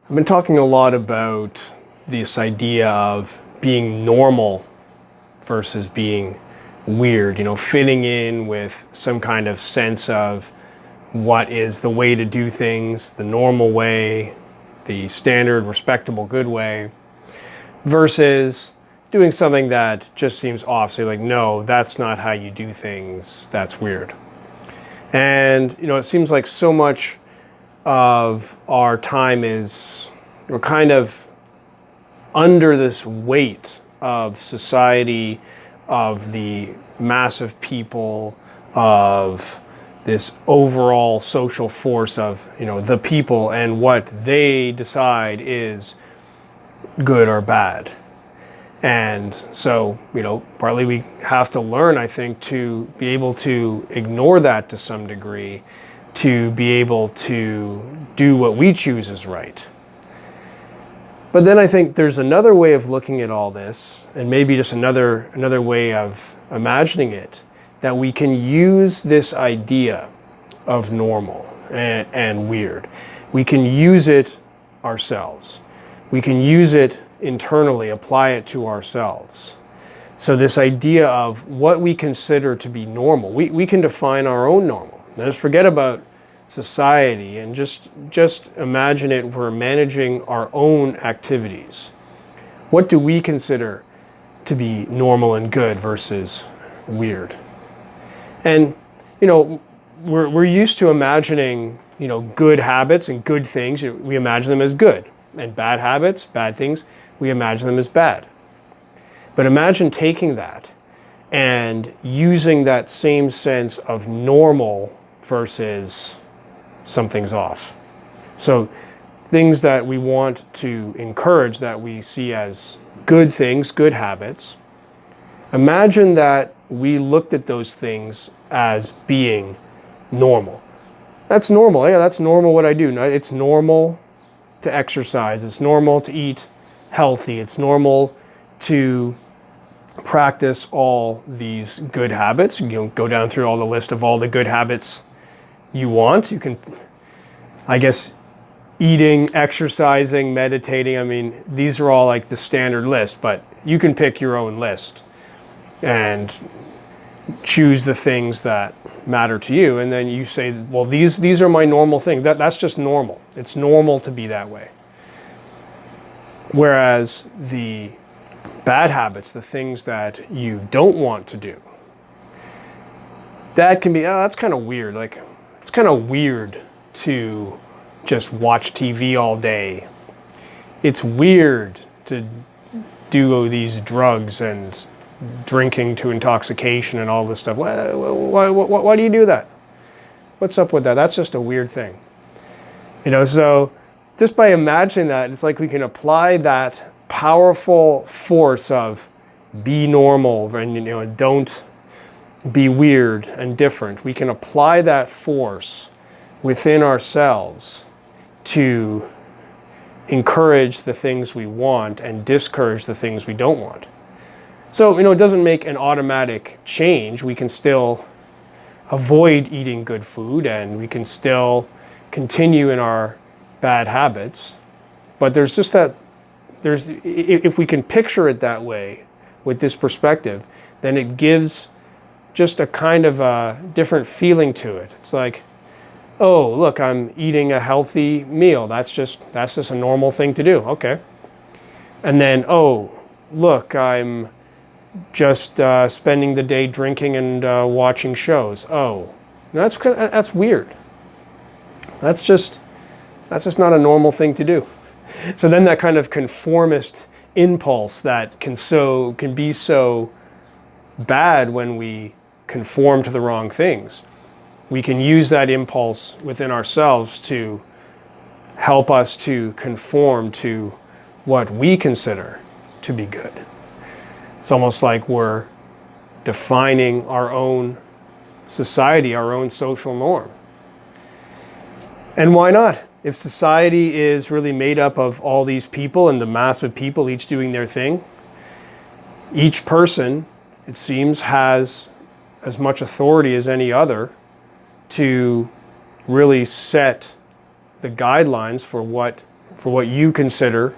I've been talking a lot about this idea of being normal versus being weird, fitting in with some kind of sense of what is the way to do things, the normal way, the standard, respectable, good way, versus doing something that just seems off. So you're like, no, that's not how you do things. That's weird. And, it seems like so much of our time we're kind of under this weight of society, of the mass of people, of this overall social force of, the people and what they decide is good or bad. And so, partly we have to learn, I think, to be able to ignore that to some degree, to be able to do what we choose is right. But then I think there's another way of looking at all this, and maybe just another way of imagining it, that we can use this idea of normal and weird. We can use it ourselves. We can use it internally, apply it to ourselves. So this idea of what we consider to be normal, we can define our own normal. Now just forget about society and just imagine it, we're managing our own activities. What do we consider to be normal and good versus weird? And, we're used to imagining, good habits and good things. We imagine them as good. And bad habits, bad things, we imagine them as bad. But imagine taking that and using that same sense of normal versus something's off. So things that we want to encourage, that we see as good things, good habits, imagine that we looked at those things as being normal. That's normal. Yeah, that's normal what I do. It's normal to exercise. It's normal to eat healthy. It's normal to practice all these good habits. Go down through all the list of all the good habits you want. You can, I guess, eating, exercising, meditating. These are all like the standard list, but you can pick your own list and choose the things that matter to you. And then you say, well, these are my normal things. That's just normal. It's normal to be that way. Whereas the bad habits, the things that you don't want to do, that can be, that's kind of weird. Like, it's kind of weird to just watch TV all day. It's weird to do these drugs and drinking to intoxication and all this stuff. Why do you do that? What's up with that? That's just a weird thing. So just by imagining that, it's like we can apply that powerful force of be normal and don't be weird and different. We can apply that force within ourselves to encourage the things we want and discourage the things we don't want. So, it doesn't make an automatic change. We can still avoid eating good food and we can still continue in our bad habits. But there's just if we can picture it that way with this perspective, then it gives just a kind of a different feeling to it. It's like, oh, look, I'm eating a healthy meal. That's just a normal thing to do. Okay. And then, oh, look, I'm just spending the day drinking and watching shows. Oh, that's weird. That's just not a normal thing to do. So then that kind of conformist impulse that can be so bad when we conform to the wrong things, we can use that impulse within ourselves to help us to conform to what we consider to be good. It's almost like we're defining our own society, our own social norm. And why not? If society is really made up of all these people and the mass of people each doing their thing, each person, it seems, has as much authority as any other to really set the guidelines for for what you consider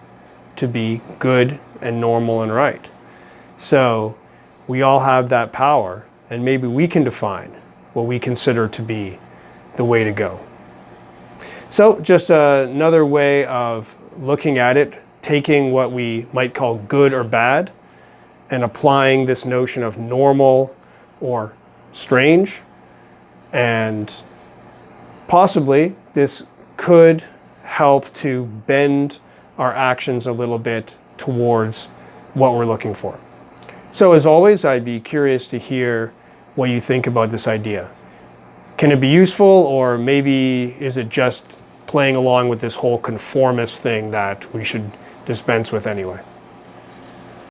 to be good and normal and right. So we all have that power, and maybe we can define what we consider to be the way to go. So just another way of looking at it, taking what we might call good or bad and applying this notion of normal or strange. And possibly this could help to bend our actions a little bit towards what we're looking for. So as always, I'd be curious to hear what you think about this idea. Can it be useful, or maybe is it just playing along with this whole conformist thing that we should dispense with anyway?